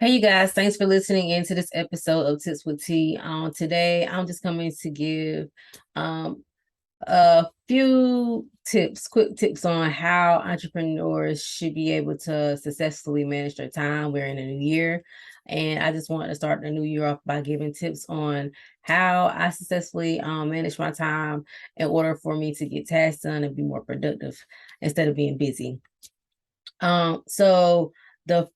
Hey, you guys, thanks for listening into this episode of Tips with T. Today, I'm just coming to give um, a few tips, quick tips on how entrepreneurs should be able to successfully manage their time. We're in a new year, and I just want to start the new year off by giving tips on how I successfully manage my time in order for me to get tasks done and be more productive instead of being busy. So the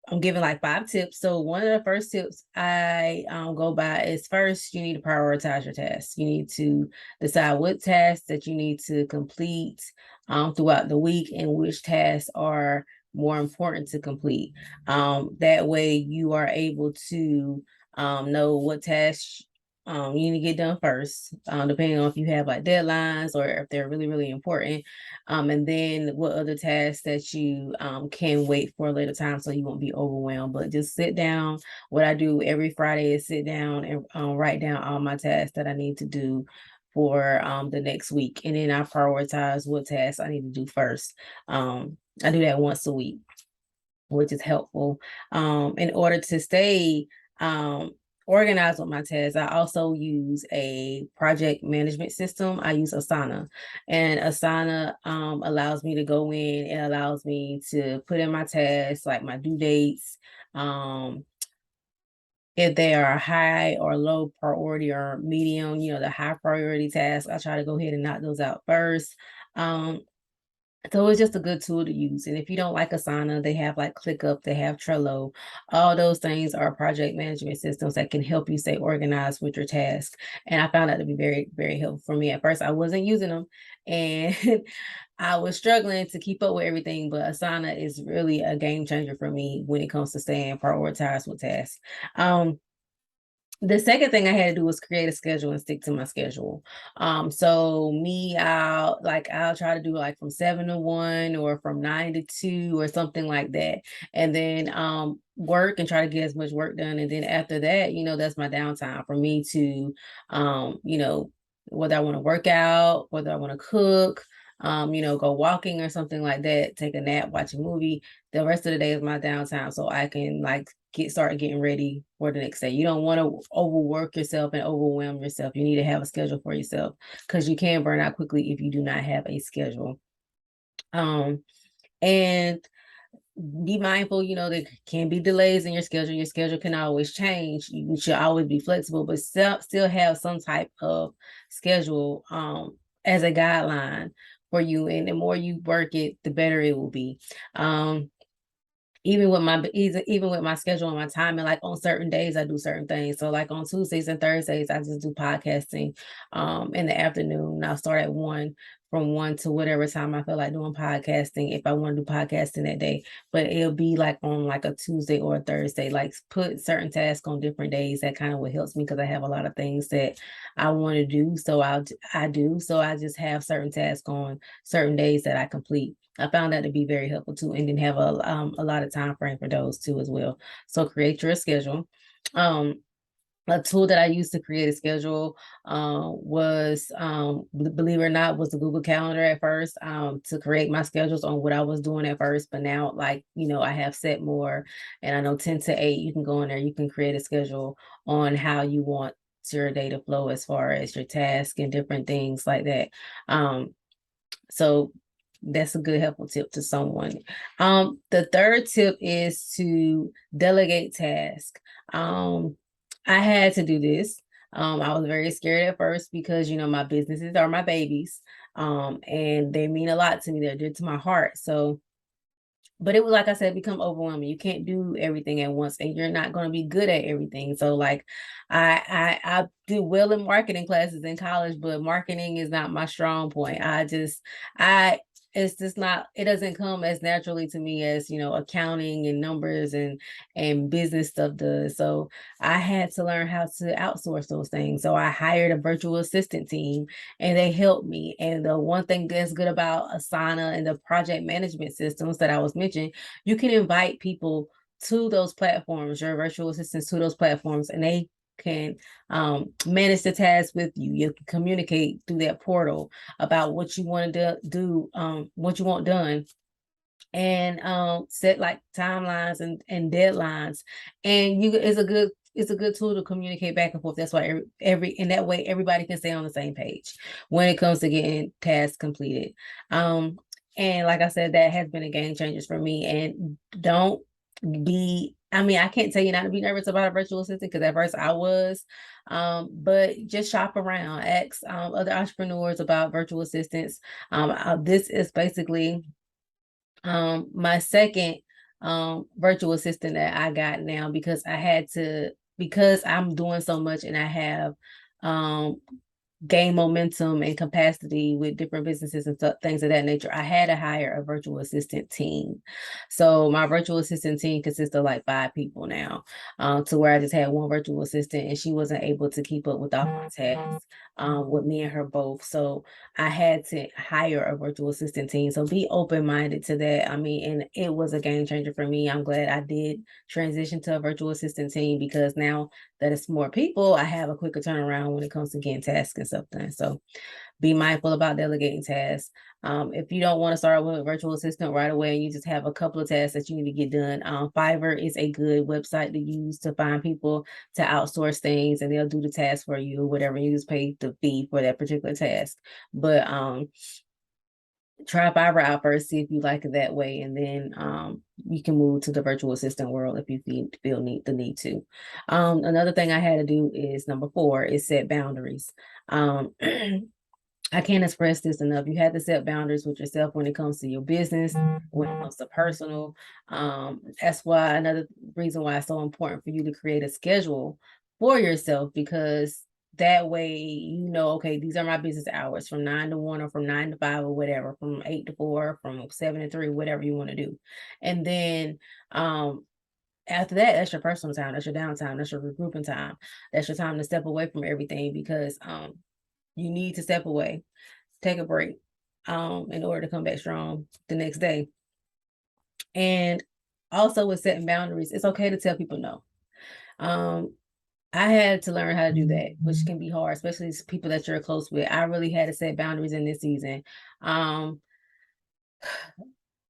I'm giving like 5 tips. So one of the first tips I go by is first, you need to prioritize your tasks. You need to decide what tasks that you need to complete throughout the week and which tasks are more important to complete. That way you are able to know what tasks you need to get done first, depending on if you have like deadlines or if they're really, really important. And then what other tasks that you can wait for a later time so you won't be overwhelmed. But just sit down. What I do every Friday is sit down and write down all my tasks that I need to do for the next week. And then I prioritize what tasks I need to do first. I do that once a week, which is helpful. In order to stay organized with my tasks, I also use a project management system. I use Asana, and Asana allows me to go in. It allows me to put in my tasks, like my due dates. If they are high or low priority or medium, the high priority tasks, I try to go ahead and knock those out first. Um, so it's just a good tool to use. And if you don't like Asana, they have like ClickUp, they have Trello. All those things are project management systems that can help you stay organized with your tasks. And I found that to be very, very helpful for me. At first, I wasn't using them and I was struggling to keep up with everything, but Asana is really a game changer for me when it comes to staying prioritized with tasks. The second thing I had to do was create a schedule and stick to my schedule. So me, I'll try to do like from 7 to 1 or from 9 to 2 or something like that. And then work and try to get as much work done. And then after that, that's my downtime for me to whether I want to work out, whether I want to cook, go walking or something like that, take a nap, watch a movie. The rest of the day is my downtime. So I can like start getting ready for the next day. You don't want to overwork yourself and overwhelm yourself. You need to have a schedule for yourself because you can burn out quickly if you do not have a schedule. And be mindful, there can be delays in your schedule. Your schedule can always change. You should always be flexible, but still have some type of schedule as a guideline for you. And the more you work it, the better it will be. Even with my schedule and my time, and like on certain days I do certain things. So like on Tuesdays and Thursdays I just do podcasting in the afternoon. I'll start at 1, from 1 to whatever time I feel like doing podcasting, if I want to do podcasting that day. But it'll be like on like a Tuesday or a Thursday, like put certain tasks on different days. That kind of what helps me because I have a lot of things that I want to do, so I do. So I just have certain tasks on certain days that I complete. I found that to be very helpful too, and then have a lot of time frame for those too as well. So create your schedule. A tool that I used to create a schedule was, believe it or not, was the Google Calendar at first, to create my schedules on what I was doing at first. But now, like, I have set more, and I know 10 to 8, you can go in there, you can create a schedule on how you want your day to flow as far as your task and different things like that. So that's a good helpful tip to someone. The third tip is to delegate tasks. I had to do this. I was very scared at first because my businesses are my babies. And they mean a lot to me. They're dear to my heart. So, but it was, like I said, become overwhelming. You can't do everything at once, and you're not going to be good at everything. So like I did well in marketing classes in college, but marketing is not my strong point. I it's just not, it doesn't come as naturally to me as accounting and numbers and business stuff does. So I had to learn how to outsource those things. So I hired a virtual assistant team, and they helped me. And the one thing that's good about Asana and the project management systems that I was mentioning, you can invite people to those platforms, your virtual assistants to those platforms, and they can manage the tasks with you. You can communicate through that portal about what you want to do, what you want done. and set like timelines and deadlines. And it's a good tool to communicate back and forth. That's why every in that way everybody can stay on the same page when it comes to getting tasks completed. um and like I said, that has been a game changer for me. And don't be I mean, I can't tell you not to be nervous about a virtual assistant, because at first I was. But just shop around, ask other entrepreneurs about virtual assistants. This is basically my second virtual assistant that I got now, because because I'm doing so much and I have um gain momentum and capacity with different businesses and stuff, things of that nature. I had to hire a virtual assistant team. So my virtual assistant team consists of like 5 people now, to where I just had one virtual assistant and she wasn't able to keep up with all my tasks with me and her both. So I had to hire a virtual assistant team. So be open minded to that. I mean, and it was a game changer for me. I'm glad I did transition to a virtual assistant team, because now that it's more people, I have a quicker turnaround when it comes to getting tasks and stuff done. So be mindful about delegating tasks. If you don't want to start with a virtual assistant right away and you just have a couple of tasks that you need to get done, Fiverr is a good website to use to find people to outsource things, and they'll do the task for you or whatever. You just pay the fee for that particular task. But try Fiverr out first, see if you like it that way, and then you can move to the virtual assistant world if you feel the need to. Another thing I had to do is number 4 is set boundaries. Um, I can't express this enough. You have to set boundaries with yourself when it comes to your business, when it comes to personal. That's why another reason why it's so important for you to create a schedule for yourself, because that way you know, okay, these are my business hours from 9 to 1 or from 9 to 5 or whatever, from 8 to 4, from 7 to 3, whatever you want to do. And then after that, that's your personal time, that's your downtime, that's your regrouping time, that's your time to step away from everything, because you need to step away, take a break, in order to come back strong the next day. And also with setting boundaries, it's okay to tell people no. Um, I had to learn how to do that, which can be hard, especially people that you're close with. I really had to set boundaries in this season. Um,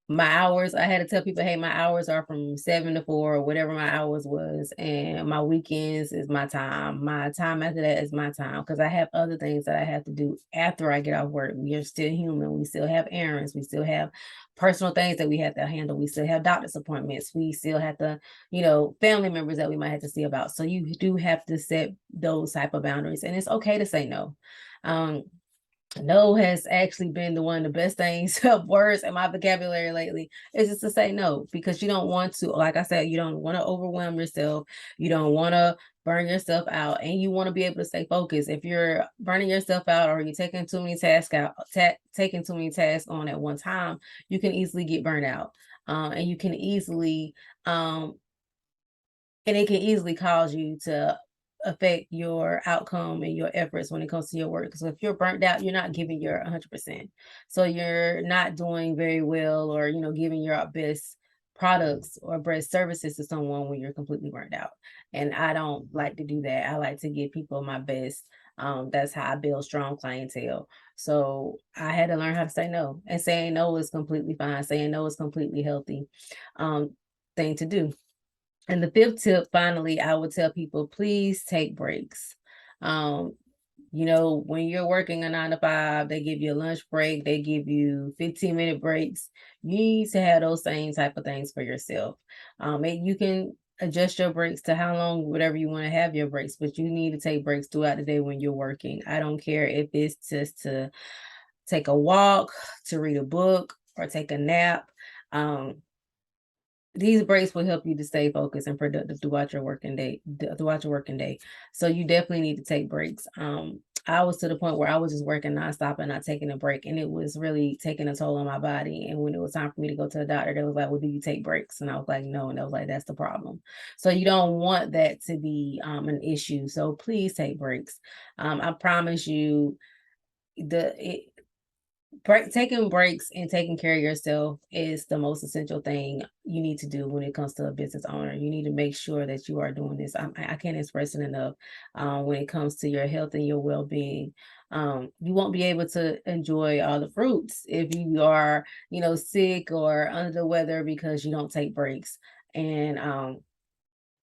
my hours, I had to tell people, hey, my hours are from 7 to 4 or whatever my hours was, and my weekends is my time. My time after that is my time, because I have other things that I have to do after I get off work. We are still human. We still have errands. We still have personal things that we have to handle. We still have doctor's appointments. We still have to, family members that we might have to see about. So you do have to set those type of boundaries, and it's okay to say no. Um, no has actually been the one of the best things of words in my vocabulary lately, is just to say no, because you don't want to, like I said, you don't want to overwhelm yourself. You don't want to burn yourself out, and you want to be able to stay focused. If you're burning yourself out or you're taking too many tasks taking too many tasks on at one time, you can easily get burnt out. And you can easily, um, and it can easily cause you to affect your outcome and your efforts when it comes to your work. Because if you're burnt out, you're not giving your 100%. So you're not doing very well, or giving your best products or best services to someone when you're completely burnt out. And I don't like to do that. I like to give people my best. That's how I build strong clientele. So I had to learn how to say no, and saying no is completely fine. Saying no is completely healthy thing to do. And the fifth tip, finally, I would tell people, please take breaks. Um, when you're working a 9 to 5, they give you a lunch break, they give you 15-minute breaks. You need to have those same type of things for yourself. And you can adjust your breaks to how long, whatever you want to have your breaks, but you need to take breaks throughout the day when you're working. I don't care if it's just to take a walk, to read a book, or take a nap. Um, these breaks will help you to stay focused and productive throughout your working day. So you definitely need to take breaks. I was to the point where I was just working nonstop and not taking a break, and it was really taking a toll on my body. And when it was time for me to go to the doctor, they was like, well, do you take breaks? And I was like, no. And I was like, that's the problem. So you don't want that to be an issue. So please take breaks. I promise you, the Taking breaks and taking care of yourself is the most essential thing you need to do when it comes to a business owner. You need to make sure that you are doing this. I can't express it enough. When it comes to your health and your well-being, you won't be able to enjoy all the fruits if you are, sick or under the weather because you don't take breaks. And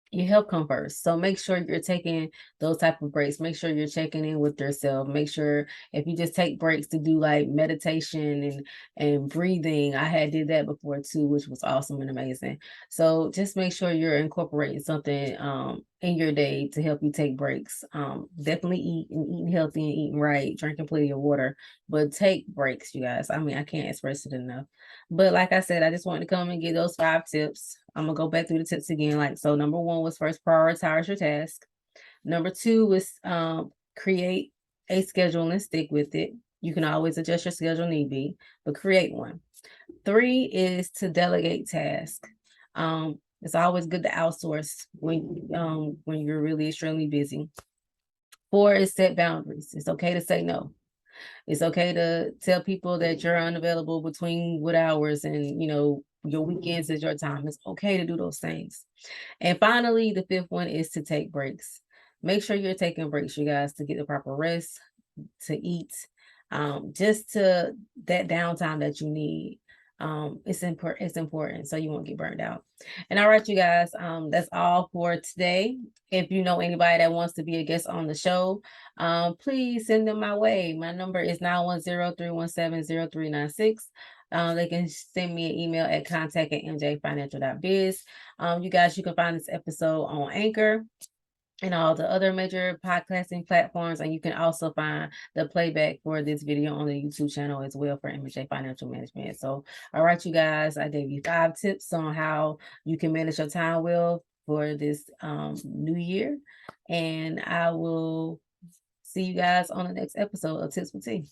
your health come first. So make sure you're taking those type of breaks. Make sure you're checking in with yourself. Make sure if you just take breaks to do like meditation and breathing. I had did that before too, which was awesome and amazing. So just make sure you're incorporating something in your day to help you take breaks. Definitely eating healthy and eating right, drinking plenty of water, but take breaks, you guys. I mean, I can't express it enough. But like I said, I just wanted to come and give those 5 tips. I'm gonna go back through the tips again. Like, so number one was first prioritize your task. Number two was create a schedule and stick with it. You can always adjust your schedule need be, but create one. Three is to delegate tasks. It's always good to outsource when you're really extremely busy. Four is set boundaries. It's okay to say no. It's okay to tell people that you're unavailable between what hours and your weekends is your time. It's okay to do those things. And finally, the fifth one is to take breaks. Make sure you're taking breaks, you guys, to get the proper rest, to eat, just to that downtime that you need. It's important. It's important, so you won't get burned out. And all right, you guys, that's all for today. If you know anybody that wants to be a guest on the show, please send them my way. My number is 910-317-0396. They can send me an email at contact@mjfinancial.biz. You guys, you can find this episode on Anchor and all the other major podcasting platforms. And you can also find the playback for this video on the YouTube channel as well for MJ Financial Management. So, all right, you guys, I gave you 5 tips on how you can manage your time well for this new year. And I will see you guys on the next episode of Tips with T.